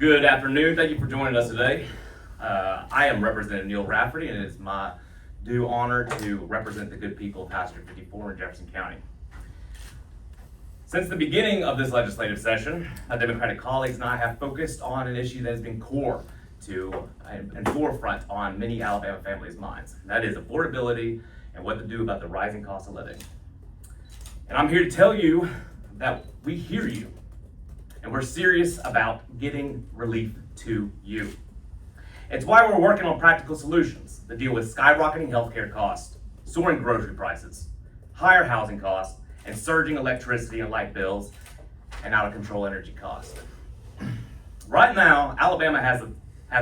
Good afternoon. Thank you for joining us today. I am Representative Neil Rafferty, and it is my due honor to represent the good people of Passenger 54 in Jefferson County. Since the beginning of this legislative session, my Democratic colleagues and I have focused on an issue that has been core to and forefront on many Alabama families' minds. And that is affordability and what to do about the rising cost of living. And I'm here to tell you that we hear you, and we're serious about getting relief to you. It's why we're working on practical solutions that deal with skyrocketing healthcare costs, soaring grocery prices, higher housing costs, and surging electricity and light bills, and out of control energy costs. Right now, Alabama has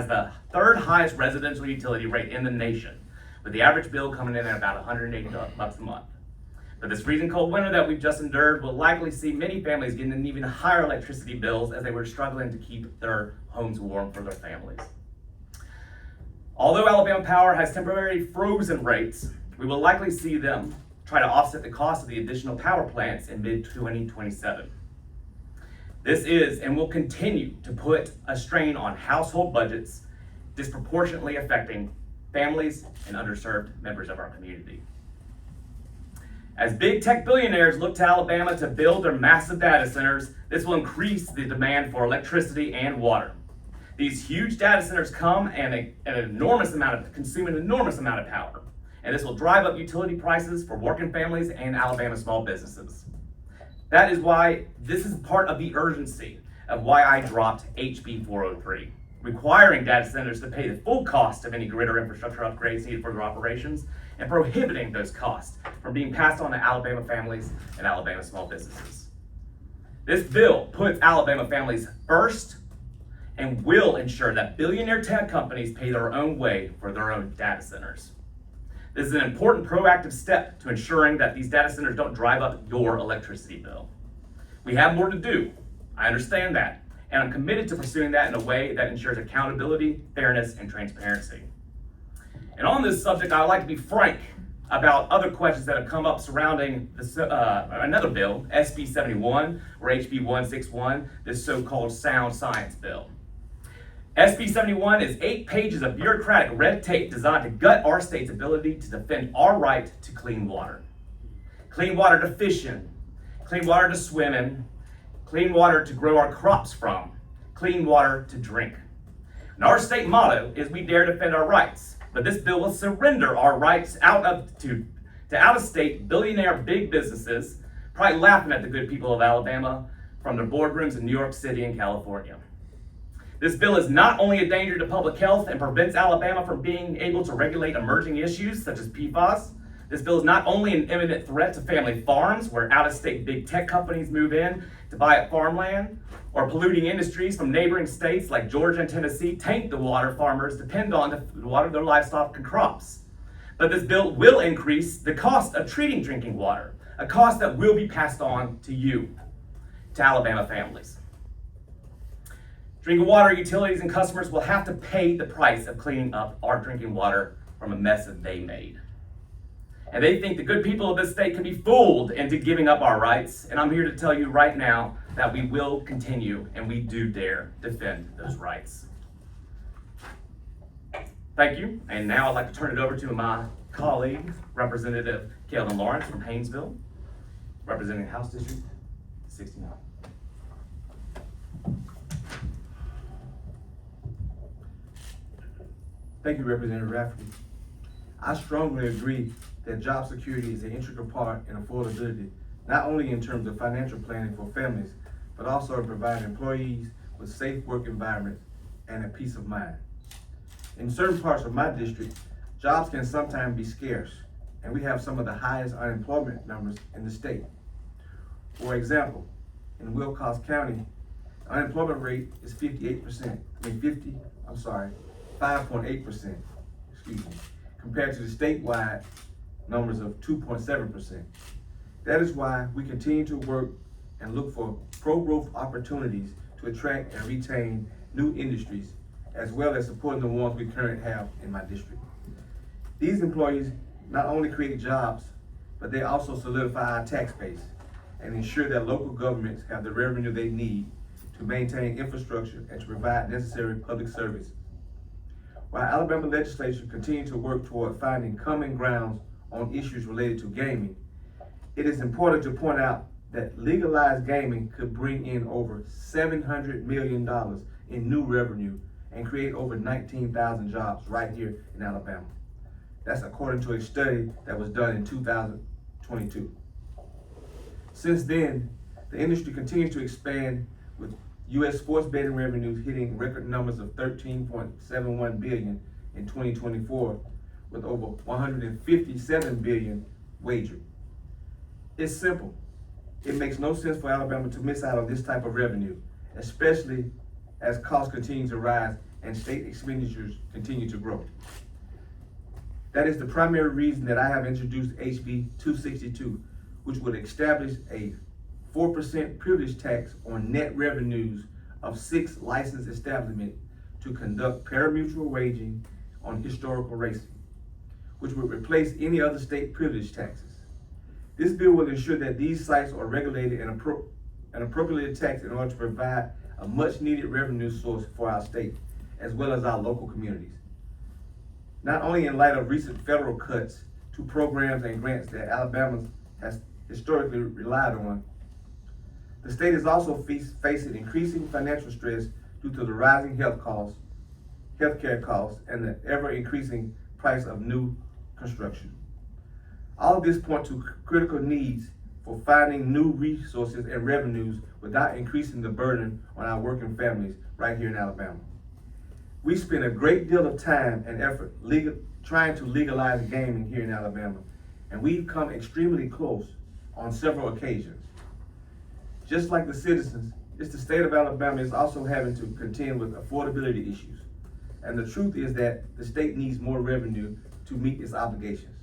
the third highest residential utility rate in the nation, with the average bill coming in at about $180 a month. But this freezing cold winter that we've just endured will likely see many families getting an even higher electricity bills as they were struggling to keep their homes warm for their families. Although Alabama Power has temporarily frozen rates, we will likely see them try to offset the cost of the additional power plants in mid-2027. This is and will continue to put a strain on household budgets, disproportionately affecting families and underserved members of our community. As big tech billionaires look to Alabama to build their massive data centers, this will increase the demand for electricity and water. These huge data centers come and consume an enormous amount of power, and this will drive up utility prices for working families and Alabama small businesses. That is why this is part of the urgency of why I dropped HB 403, requiring data centers to pay the full cost of any grid or infrastructure upgrades needed for their operations, and prohibiting those costs from being passed on to Alabama families and Alabama small businesses. This bill puts Alabama families first and will ensure that billionaire tech companies pay their own way for their own data centers. This is an important proactive step to ensuring that these data centers don't drive up your electricity bill. We have more to do, I understand that, and I'm committed to pursuing that in a way that ensures accountability, fairness, and transparency. And on this subject, I would like to be frank about other questions that have come up surrounding another bill, SB 71 or HB 161, this so-called sound science bill. SB 71 is 8 pages of bureaucratic red tape designed to gut our state's ability to defend our right to clean water. Clean water to fish in, clean water to swim in, clean water to grow our crops from, clean water to drink. And our state motto is we dare defend our rights, but this bill will surrender our rights to out-of-state billionaire big businesses, probably laughing at the good people of Alabama from their boardrooms in New York City and California. This bill is not only a danger to public health and prevents Alabama from being able to regulate emerging issues such as PFAS. This bill is not only an imminent threat to family farms where out-of-state big tech companies move in to buy up farmland, or polluting industries from neighboring states like Georgia and Tennessee tank the water farmers depend on to water their livestock and crops. But this bill will increase the cost of treating drinking water, a cost that will be passed on to you, to Alabama families. Drinking water utilities and customers will have to pay the price of cleaning up our drinking water from a mess that they made. And they think the good people of this state can be fooled into giving up our rights. And I'm here to tell you right now that we will continue and we do dare defend those rights. Thank you. And now I'd like to turn it over to my colleague, Representative Kelvin Lawrence from Haynesville, representing House District 69. Thank you, Representative Rafferty. I strongly agree that job security is an integral part in affordability, not only in terms of financial planning for families, but also in providing employees with safe work environments and a peace of mind. In certain parts of my district, jobs can sometimes be scarce, and we have some of the highest unemployment numbers in the state. For example, in Wilcox County, the unemployment rate is 5.8%, compared to the statewide numbers of 2.7%. That is why we continue to work and look for pro-growth opportunities to attract and retain new industries, as well as supporting the ones we currently have in my district. These employees not only create jobs, but they also solidify our tax base and ensure that local governments have the revenue they need to maintain infrastructure and to provide necessary public services. While Alabama legislature continues to work toward finding common grounds on issues related to gaming, it is important to point out that legalized gaming could bring in over $700 million in new revenue and create over 19,000 jobs right here in Alabama. That's according to a study that was done in 2022. Since then, the industry continues to expand, with U.S. sports betting revenues hitting record numbers of $13.71 billion in 2024, with over $157 billion wagered. It's simple. It makes no sense for Alabama to miss out on this type of revenue, especially as costs continue to rise and state expenditures continue to grow. That is the primary reason that I have introduced HB 262, which would establish a 4% privilege tax on net revenues of 6 licensed establishments to conduct pari-mutuel wagering on historical racing, which would replace any other state privilege taxes. This bill will ensure that these sites are regulated and appropriately taxed in order to provide a much-needed revenue source for our state, as well as our local communities. Not only in light of recent federal cuts to programs and grants that Alabama has historically relied on, the state is also facing increasing financial stress due to the rising healthcare costs, and the ever-increasing price of new construction. All of this point to critical needs for finding new resources and revenues without increasing the burden on our working families right here in Alabama. We spend a great deal of time and effort trying to legalize gaming here in Alabama, and we've come extremely close on several occasions. Just like the citizens, the state of Alabama is also having to contend with affordability issues. And the truth is that the state needs more revenue to meet its obligations.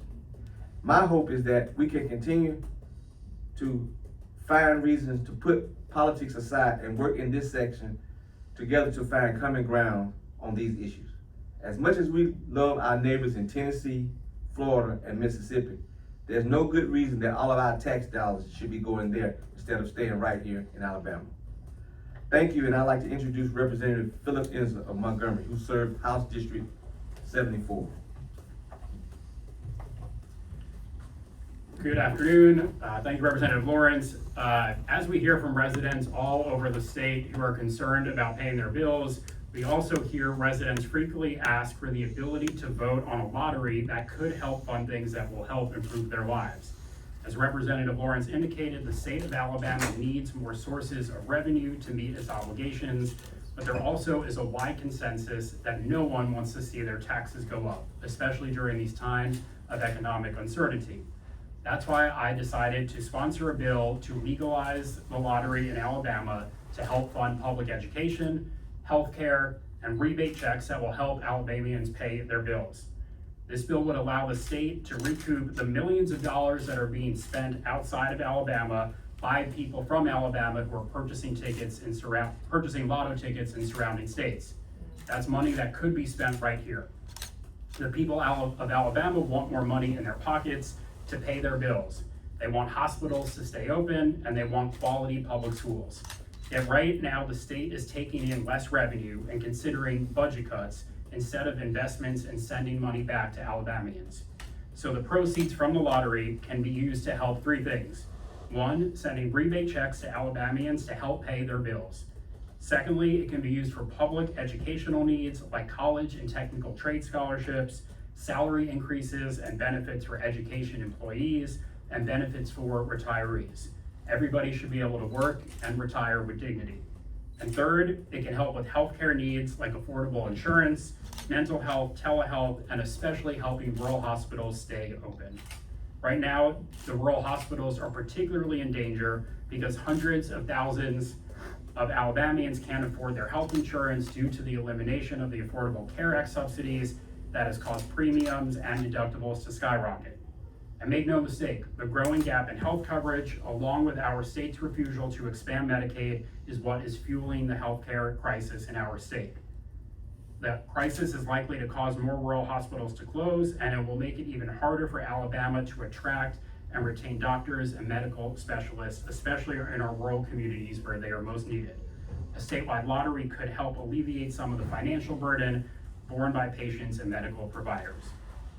My hope is that we can continue to find reasons to put politics aside and work in this section together to find common ground on these issues. As much as we love our neighbors in Tennessee, Florida, and Mississippi, there's no good reason that all of our tax dollars should be going there instead of staying right here in Alabama. Thank you, and I'd like to introduce Representative Philip Enza of Montgomery, who served House District 74. Good afternoon. Thank you, Representative Lawrence. As we hear from residents all over the state who are concerned about paying their bills, we also hear residents frequently ask for the ability to vote on a lottery that could help fund things that will help improve their lives. As Representative Lawrence indicated, the state of Alabama needs more sources of revenue to meet its obligations, but there also is a wide consensus that no one wants to see their taxes go up, especially during these times of economic uncertainty. That's why I decided to sponsor a bill to legalize the lottery in Alabama to help fund public education, healthcare, and rebate checks that will help Alabamians pay their bills. This bill would allow the state to recoup the millions of dollars that are being spent outside of Alabama by people from Alabama who are purchasing lotto tickets in surrounding states. That's money that could be spent right here. The people of Alabama want more money in their pockets to pay their bills. They want hospitals to stay open, and they want quality public schools. Yet right now, the state is taking in less revenue and considering budget cuts instead of investments and sending money back to Alabamians. So the proceeds from the lottery can be used to help 3 things. 1, sending rebate checks to Alabamians to help pay their bills. Secondly, it can be used for public educational needs like college and technical trade scholarships, salary increases and benefits for education employees, and benefits for retirees. Everybody should be able to work and retire with dignity. And third, it can help with healthcare needs like affordable insurance, mental health, telehealth, and especially helping rural hospitals stay open. Right now, the rural hospitals are particularly in danger because hundreds of thousands of Alabamians can't afford their health insurance due to the elimination of the Affordable Care Act subsidies that has caused premiums and deductibles to skyrocket. And make no mistake, the growing gap in health coverage, along with our state's refusal to expand Medicaid, is what is fueling the healthcare crisis in our state. The crisis is likely to cause more rural hospitals to close, and it will make it even harder for Alabama to attract and retain doctors and medical specialists, especially in our rural communities where they are most needed. A statewide lottery could help alleviate some of the financial burden borne by patients and medical providers.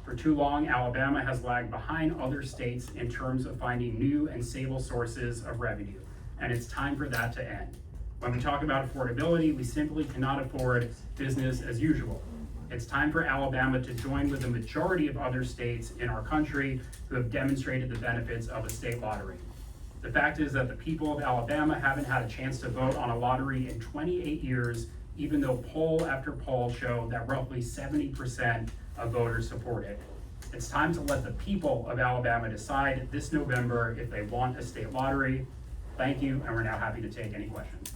For too long, Alabama has lagged behind other states in terms of finding new and stable sources of revenue, and it's time for that to end. When we talk about affordability, we simply cannot afford business as usual. It's time for Alabama to join with the majority of other states in our country who have demonstrated the benefits of a state lottery. The fact is that the people of Alabama haven't had a chance to vote on a lottery in 28 years, even though poll after poll show that roughly 70% of voters support it. It's time to let the people of Alabama decide this November if they want a state lottery. Thank you, and we're now happy to take any questions.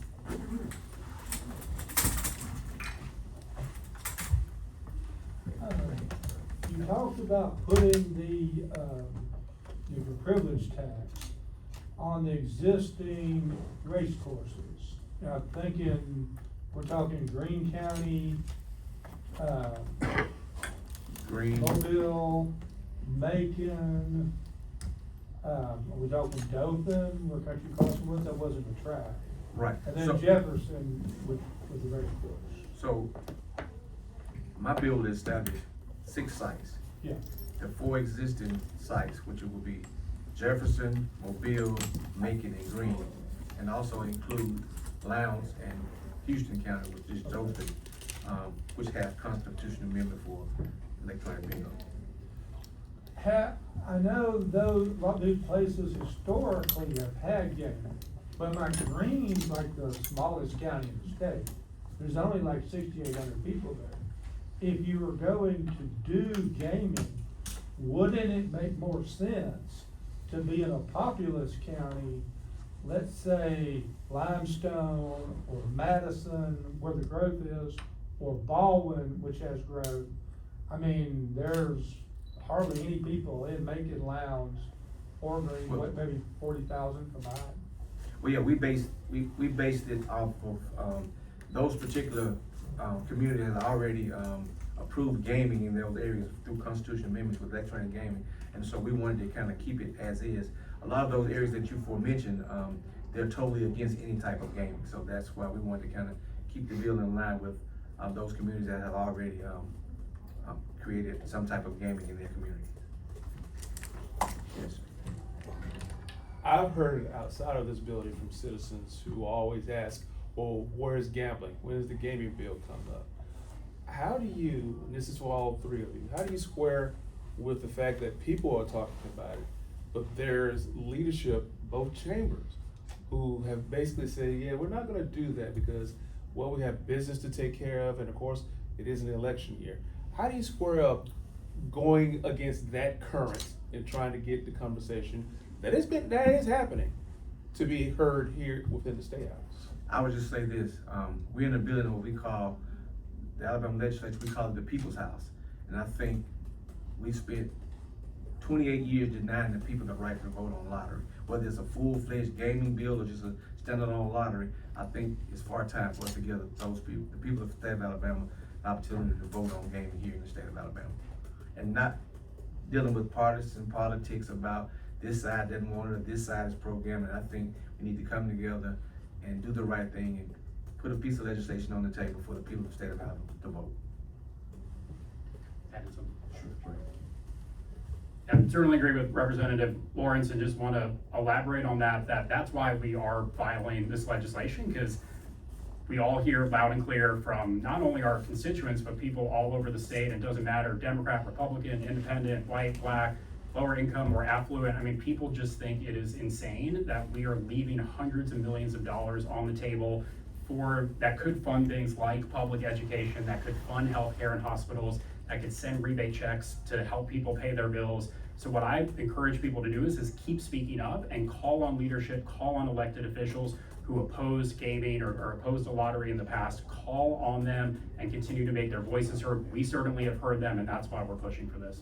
You talked about putting the privilege tax on the existing race courses. Now, I'm thinking, we're talking Greene County, Green, Mobile, Macon, are we talking Dothan, where Country Crossing was, that wasn't a track. right. And So- then Jefferson with the race course. So, my bill established 6 sites. Yeah, The 4 existing sites, which would be Jefferson, Mobile, Macon, and Greene, and also include Lowndes and Houston County, which is Dothan, which has constitutional amendment for electronic bingo. I know those, a lot of these places historically have had gaming, but my Greene's like the smallest county in the state. There's only like 6,800 people there. If you were going to do gaming, wouldn't it make more sense to be in a populous county, let's say Limestone or Madison, where the growth is, or Baldwin, which has growth? I mean, there's hardly any people in Macon, Lowndes, or Greene, what, maybe 40,000 combined? Well, yeah, we based it off of, those particular, communities that already, approved gaming in those areas through constitutional amendments with electronic gaming. And so we wanted to kind of keep it as is. A lot of those areas that you forementioned, they're totally against any type of gaming. So that's why we wanted to kind of keep the bill in line with, those communities that have already, created some type of gaming in their community. Yes. I've heard outside of this building from citizens who always ask, well, where's gambling? When does the gaming bill come up? How do you, and this is for all 3 of you, how do you square with the fact that people are talking about it, but there's leadership, both chambers, who have basically said, yeah, we're not gonna do that because, well, we have business to take care of, and of course, it is an election year. How do you square up going against that current and trying to get the conversation that is happening to be heard here within the State House? I would just say this, we're in a building what we call, the Alabama legislature, we call it the People's House. And I think we spent 28 years denying the people the right to vote on lottery. Whether it's a full-fledged gaming bill or just a standalone lottery, I think it's far time for us to give those people, the people of the state of Alabama, the opportunity to vote on gaming here in the state of Alabama. And not dealing with partisan politics about this side doesn't want it or this side is pro-gambling. I think we need to come together and do the right thing and put a piece of legislation on the table for the people of the state of Alabama to vote. Add something. I certainly agree with Representative Lawrence and just want to elaborate on that's why we are filing this legislation, because we all hear loud and clear from not only our constituents, but people all over the state. And it doesn't matter, Democrat, Republican, independent, white, black, lower income or affluent. I mean, people just think it is insane that we are leaving hundreds of millions of dollars on the table that could fund things like public education, that could fund healthcare and hospitals, that could send rebate checks to help people pay their bills. So what I encourage people to do is keep speaking up and call on leadership, call on elected officials who opposed gaming or opposed the lottery in the past, call on them and continue to make their voices heard. We certainly have heard them, and that's why we're pushing for this.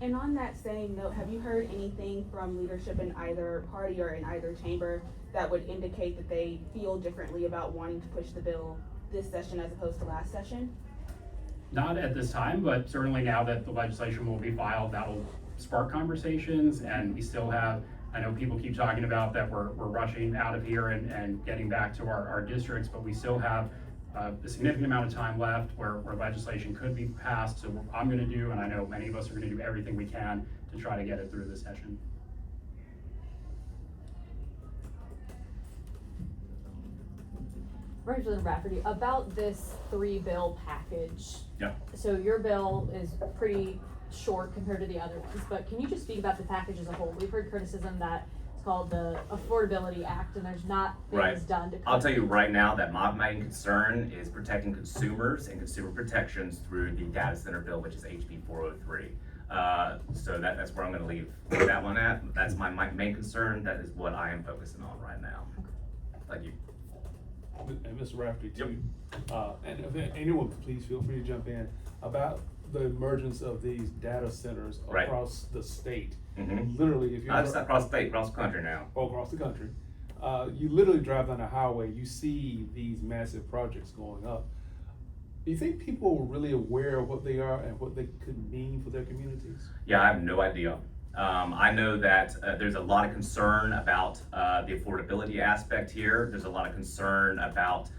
And on that same note, have you heard anything from leadership in either party or in either chamber that would indicate that they feel differently about wanting to push the bill this session as opposed to last session? Not at this time, but certainly now that the legislation will be filed, that'll spark conversations, and we still have I know people keep talking about that we're rushing out of here and getting back to our districts, but we still have a significant amount of time left where legislation could be passed. So what I'm gonna do, and I know many of us are gonna do everything we can to try to get it through this session. Representative Rafferty, about this 3-bill package. Yeah. So your bill is pretty short compared to the other ones, but can you just speak about the package as a whole? We've heard criticism that it's called the Affordability Act and there's not Right. things done to. I'll tell you right now that my main concern is protecting consumers and consumer protections through the data center bill, which is HB 403. So that's where I'm gonna leave that one at. That's my main concern. That is what I am focusing on right now. Thank you. And Mr. Rafferty too, and if anyone, please feel free to jump in, about the emergence of these data centers Right. across the state. Mhm. Literally, if you're. Not just across the state, across the country now. All across the country. You literally drive down the highway, you see these massive projects going up. Do you think people are really aware of what they are and what they could mean for their communities? Yeah, I have no idea. I know that there's a lot of concern about the affordability aspect here. There's a lot of concern about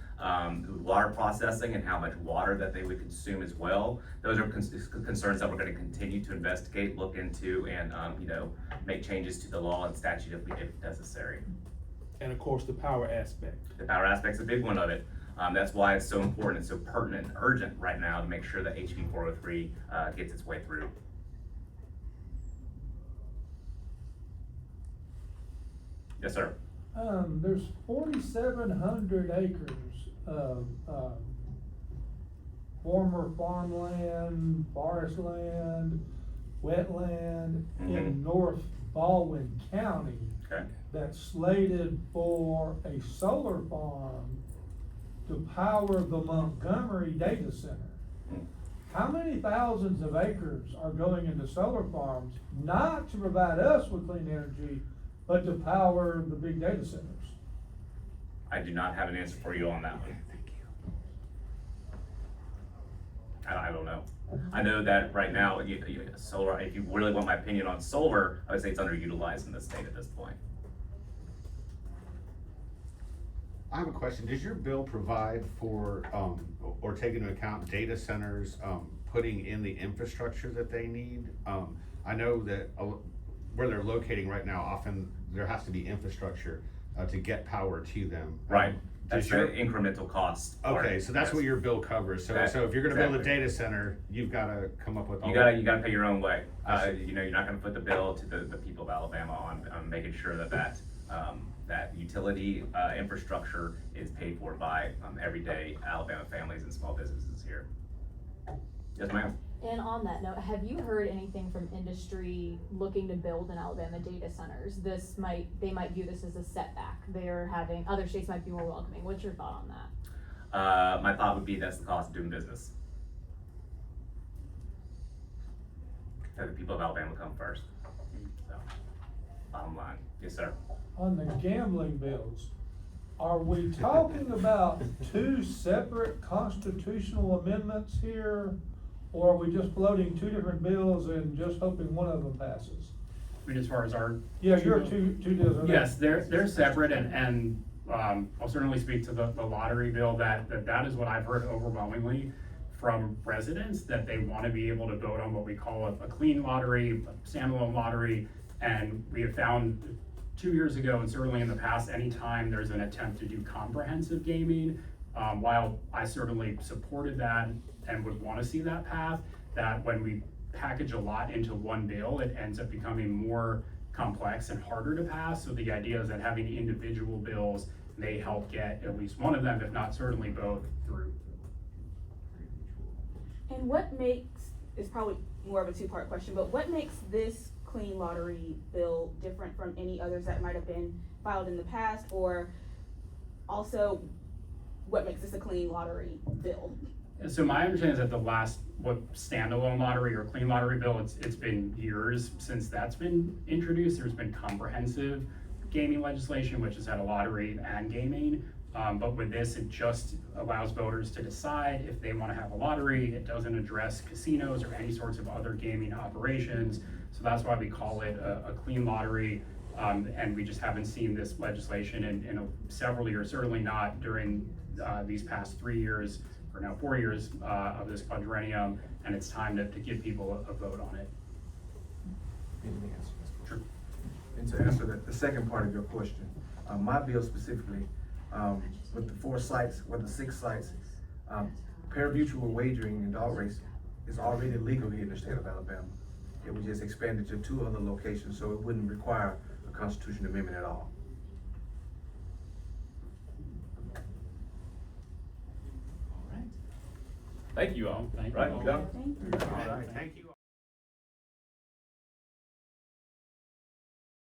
water processing and how much water that they would consume as well. Those are concerns that we're going to continue to investigate, look into, and make changes to the law and statute if necessary. And of course, the power aspect. The power aspect's a big one of it. That's why it's so important and so pertinent and urgent right now to make sure that HB 403 gets its way through. Yes, sir. There's 4,700 acres of, former farmland, forest land, wetland in North Baldwin County Okay. that's slated for a solar farm to power the Montgomery data center. How many thousands of acres are going into solar farms, not to provide us with clean energy, but to power the big data centers? I do not have an answer for you on that one. I don't know. I know that right now, solar, if you really want my opinion on solar, I would say it's underutilized in the state at this point. I have a question. Does your bill provide for, or take into account data centers, putting in the infrastructure that they need? I know that where they're locating right now, often there has to be infrastructure to get power to them. Right. Does That's the your, incremental cost. part. okay, so that's Yes. what your bill covers. So if you're gonna build a data center, you've gotta come up with all You gotta pay your own way. You're not gonna put the bill to the people of Alabama on making sure that utility infrastructure is paid for by everyday Alabama families and small businesses here. Yes, ma'am. And on that note, have you heard anything from industry looking to build in Alabama data centers? They might view this as a setback. Other states might be more welcoming. What's your thought on that? My thought would be that's the cost of doing business. That the people of Alabama come first. So, bottom line. Yes, sir. On the gambling bills, are we talking about two separate constitutional amendments here? Or are we just floating two different bills and just hoping one of them passes? I mean, as far as our. Yeah, your two deals are. Yes, they're separate and I'll certainly speak to the lottery bill that is what I've heard overwhelmingly from residents, that they want to be able to vote on what we call a clean lottery, a standalone lottery. And we have found 2 years ago, and certainly in the past, anytime there's an attempt to do comprehensive gaming, while I certainly supported that and would want to see that path, that when we package a lot into one bill, it ends up becoming more complex and harder to pass. So the idea is that having individual bills may help get at least one of them, if not certainly both, through. And what makes, it's probably more of a two-part question, but what makes this clean lottery bill different from any others that might have been filed in the past? Or also, what makes this a clean lottery bill? So my understanding is that the last standalone lottery or clean lottery bill, it's been years since that's been introduced. There's been comprehensive gaming legislation, which has had a lottery and gaming. But with this, it just allows voters to decide if they want to have a lottery. It doesn't address casinos or any sorts of other gaming operations. So that's why we call it a clean lottery. And we just haven't seen this legislation in several years, certainly not during these past 3 years, or now 4 years of this quadrennium, and it's time to give people a vote on it. Anything else, Mr. Sure. And to answer the second part of your question, my bill specifically, with the 4 sites, with the 6 sites, pari-mutuel wagering in dog racing is already legal here in the state of Alabama. It was just expanded to 2 other locations, so it wouldn't require a constitutional amendment at all. All right. Thank you all. Thank you Right, all. you done? Thank you. All right, thank you.